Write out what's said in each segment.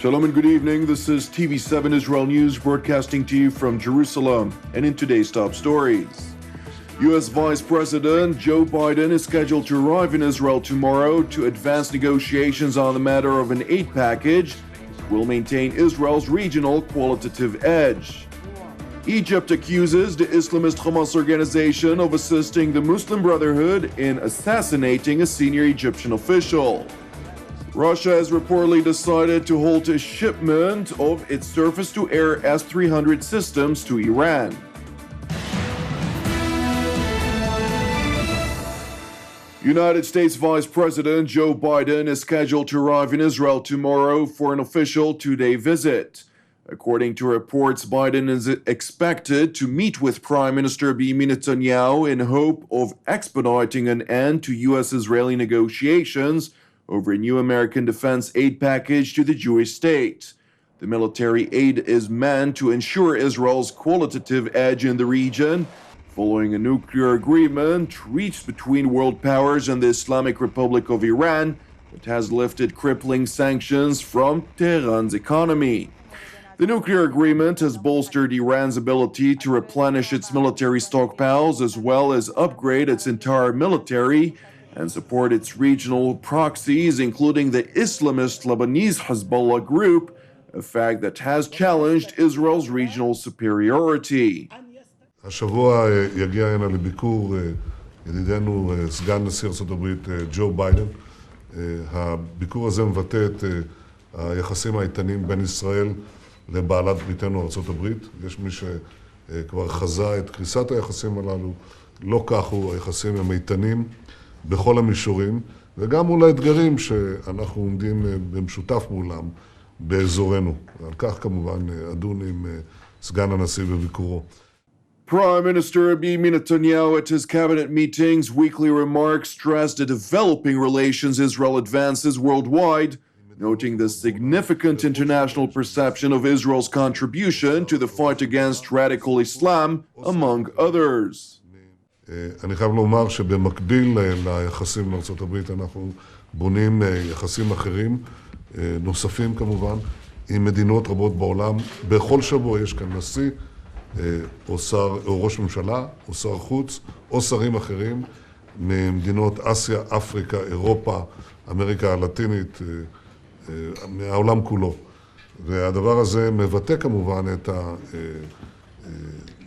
Shalom and good evening. This is TV7 Israel News broadcasting to you from Jerusalem. And in today's top stories, U.S. Vice President Joe Biden is scheduled to arrive in Israel tomorrow to advance negotiations on the matter of an aid package that will maintain Israel's regional qualitative edge. Egypt accuses the Islamist Hamas organization of assisting the Muslim Brotherhood in assassinating a senior Egyptian official. Russia has reportedly decided to halt a shipment of its surface-to-air S-300 systems to Iran. United States Vice President Joe Biden is scheduled to arrive in Israel tomorrow for an official two-day visit. According to reports, Biden is expected to meet with Prime Minister Benjamin Netanyahu in hope of expediting an end to U.S.-Israeli negotiations over a new American defense aid package to the Jewish state. The military aid is meant to ensure Israel's qualitative edge in the region, following a nuclear agreement reached between world powers and the Islamic Republic of Iran that has lifted crippling sanctions from Tehran's economy. The nuclear agreement has bolstered Iran's ability to replenish its military stockpiles as well as upgrade its entire military and support its regional proxies, including the Islamist Lebanese Hezbollah group, a fact that has challenged Israel's regional superiority. השבוע יגיע הנה לביקור ידידנו סגן נשיא ארצות הברית ג'ו ביידן. הביקור הזה מבטא את היחסים האיתנים בין ישראל לבעלת בריתנו ארצות הברית. יש מי שכבר חזה את קריסת היחסים הללו, לא כך הוא, היחסים הם איתנים בכל המישורים, וגם מול האתגרים שאנחנו עומדים במשותף מולם באזורנו. על כך כמובן אדון עם סגן הנשיא בביקורו. Prime Minister Benjamin Netanyahu at his cabinet meetings weekly remarks stressed the developing relations Israel advances worldwide, noting the significant international perception of Israel's contribution to the fight against radical Islam, among others. אני חייב לומר שבמקביל ליחסים עם ארצות הברית אנחנו בונים יחסים אחרים, נוספים כמובן, עם מדינות רבות בעולם. בכל שבוע יש כאן נשיא, או שר, או ראש ממשלה, או שר חוץ, או שרים אחרים ממדינות אסיה, אפריקה, אירופה, אמריקה הלטינית, מהעולם כולו. והדבר הזה מבטא כמובן את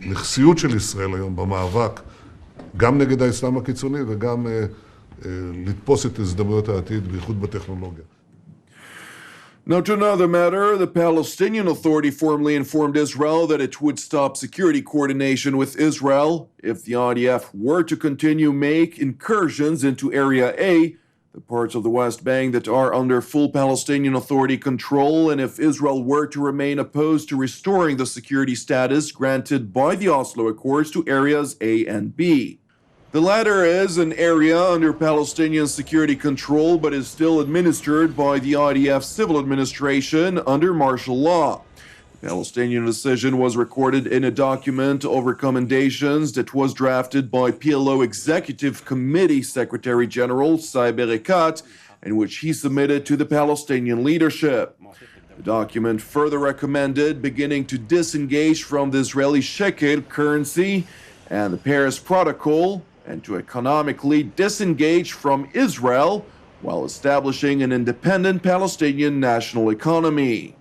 הנכסיות של ישראל היום במאבק, גם נגד האסלאם הקיצוני וגם לתפוס את הזדמנויות העתיד, בייחוד בטכנולוגיה. Now to another matter, the Palestinian Authority formally informed Israel that it would stop security coordination with Israel if the IDF were to continue make incursions into Area A, the parts of the West Bank that are under full Palestinian Authority control, and if Israel were to remain opposed to restoring the security status granted by the Oslo Accords to areas A and B. The latter is an area under Palestinian security control but is still administered by the IDF civil administration under martial law. The Palestinian decision was recorded in a document of recommendations that was drafted by PLO Executive Committee Secretary General Saeb Erekat, in which he submitted to the Palestinian leadership. The document further recommended beginning to disengage from the Israeli shekel currency and the Paris Protocol, and to economically disengage from Israel while establishing an independent Palestinian national economy.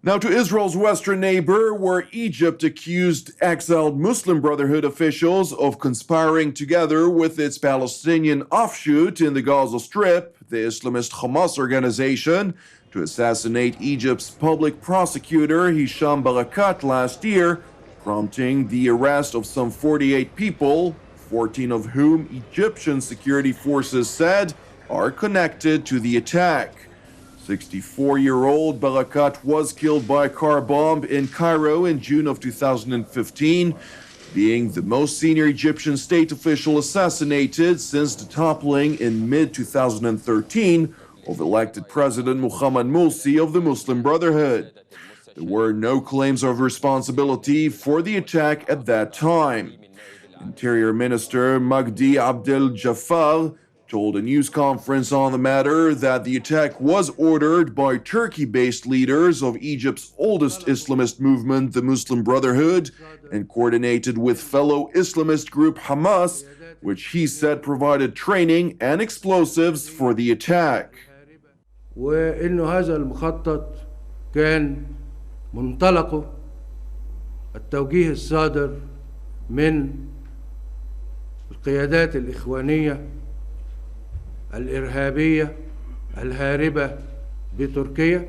Now to Israel's western neighbor, where Egypt accused exiled Muslim Brotherhood officials of conspiring together with its Palestinian offshoot in the Gaza Strip, the Islamist Hamas organization, to assassinate Egypt's public prosecutor Hisham Barakat last year, prompting the arrest of some 48 people, 14 of whom Egyptian security forces said are connected to the attack. 64-year-old Barakat was killed by a car bomb in Cairo in June of 2015, being the most senior Egyptian state official assassinated since the toppling in mid-2013 of elected President Mohammed Morsi of the Muslim Brotherhood. There were no claims of responsibility for the attack at that time. Interior Minister Magdi Abdel Jafar told a news conference on the matter that the attack was ordered by Turkey-based leaders of Egypt's oldest Islamist movement, the Muslim Brotherhood, and coordinated with fellow Islamist group Hamas, which he said provided training and explosives for the attack. وإنه هذا المخطط كان منطلقه التوجيه الصادر من القيادات الإخوانية الإرهابية الهاربة بتركيا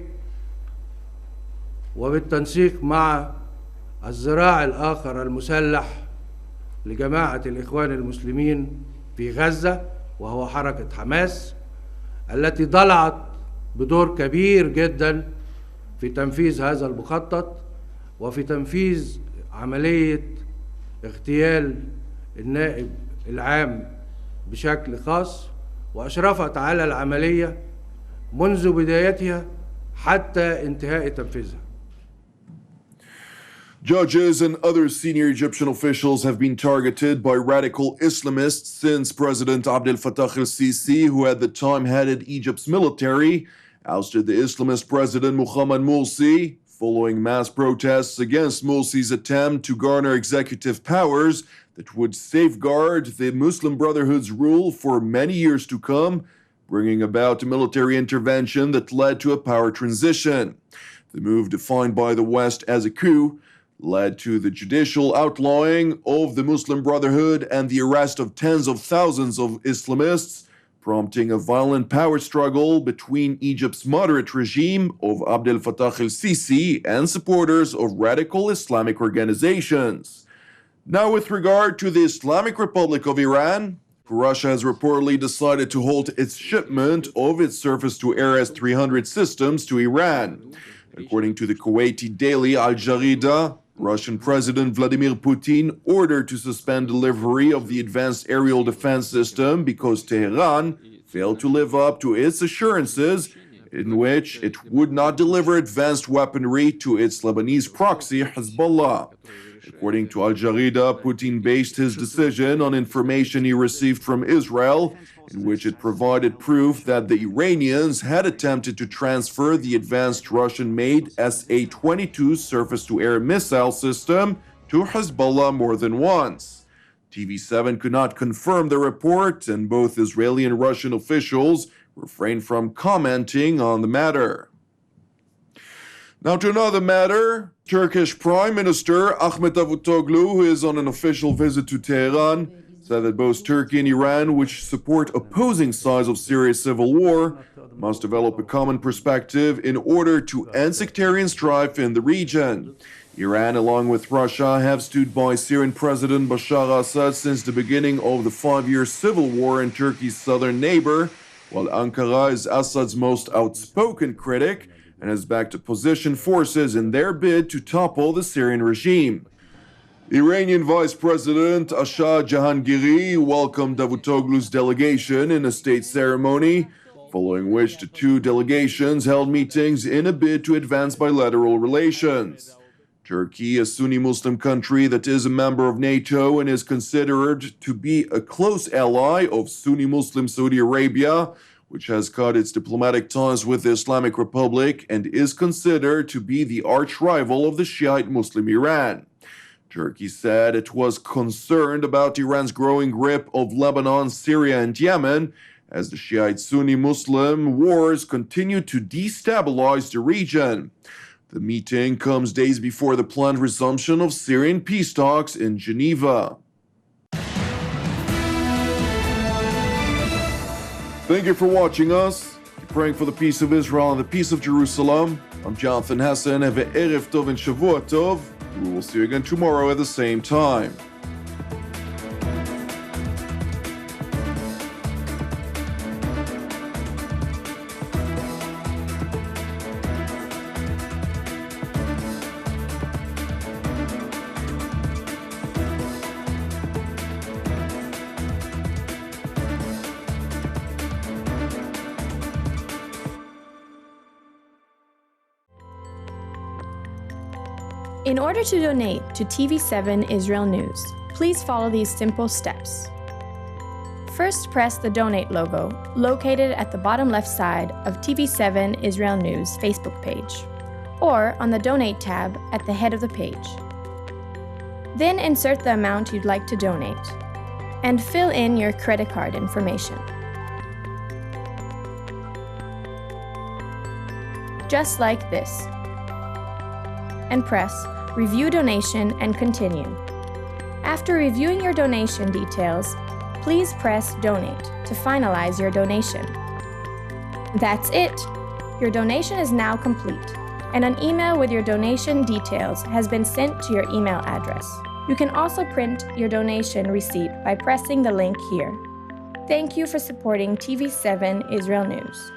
وبالتنسيق مع الذراع الآخر المسلح لجماعة الإخوان المسلمين في غزة وهو حركة حماس التي ضلعت بدور كبير جدا في تنفيذ هذا المخطط وفي تنفيذ عملية اغتيال النائب العام بشكل خاص وأشرفت على العملية منذ بدايتها حتى انتهاء تنفيذها. Judges and other senior Egyptian officials have been targeted by radical Islamists since President Abdel Fattah el-Sisi, who at the time headed Egypt's military, ousted the Islamist president Mohamed Morsi, following mass protests against Morsi's attempt to garner executive powers that would safeguard the Muslim Brotherhood's rule for many years to come, bringing about a military intervention that led to a power transition. The move, defined by the West as a coup, led to the judicial outlawing of the Muslim Brotherhood and the arrest of tens of thousands of Islamists, prompting a violent power struggle between Egypt's moderate regime of Abdel Fattah el-Sisi and supporters of radical Islamic organizations. Now, with regard to the Islamic Republic of Iran, Russia has reportedly decided to halt its shipment of its surface-to-air S-300 systems to Iran. According to the Kuwaiti daily Al Jarida, Russian President Vladimir Putin ordered to suspend delivery of the advanced aerial defense system because Tehran failed to live up to its assurances in which it would not deliver advanced weaponry to its Lebanese proxy Hezbollah. According to Al Jarida, Putin based his decision on information he received from Israel, in which it provided proof that the Iranians had attempted to transfer the advanced Russian-made SA-22 surface-to-air missile system to Hezbollah more than once. TV7 could not confirm the report, and both Israeli and Russian officials refrained from commenting on the matter. Now to another matter. Turkish Prime Minister Ahmet Davutoglu, who is on an official visit to Tehran, said that both Turkey and Iran, which support opposing sides of Syria's civil war, must develop a common perspective in order to end sectarian strife in the region. Iran, along with Russia, have stood by Syrian President Bashar al-Assad since the beginning of the 5-year civil war in Turkey's southern neighbor, while Ankara is Assad's most outspoken critic and has backed opposition forces in their bid to topple the Syrian regime. Iranian Vice President Ashar Jahangiri welcomed Davutoglu's delegation in a state ceremony, following which the two delegations held meetings in a bid to advance bilateral relations. Turkey, a Sunni Muslim country that is a member of NATO and is considered to be a close ally of Sunni Muslim Saudi Arabia, which has cut its diplomatic ties with the Islamic Republic and is considered to be the arch-rival of the Shiite Muslim Iran. Turkey said it was concerned about Iran's growing grip of Lebanon, Syria, and Yemen, as the Shiite-Sunni Muslim wars continue to destabilize the region. The meeting comes days before the planned resumption of Syrian peace talks in Geneva. Thank you for watching us. Keep praying for the peace of Israel and the peace of Jerusalem. I'm Jonathan Hassan. Have an Erev Tov and Shavua Tov. We will see you again tomorrow at the same time. In order to donate to TV7 Israel News, please follow these simple steps. first press the Donate logo located at the bottom left side of TV7 Israel News Facebook page, or on the Donate tab at the head of the page. Then insert the amount you'd like to donate, and fill in your credit card information. Just like this. And press Review Donation and continue. After reviewing your donation details, please press Donate to finalize your donation. That's it! Your donation is now complete, and an email with your donation details has been sent to your email address. You can also print your donation receipt by pressing the link here. Thank you for supporting TV7 Israel News.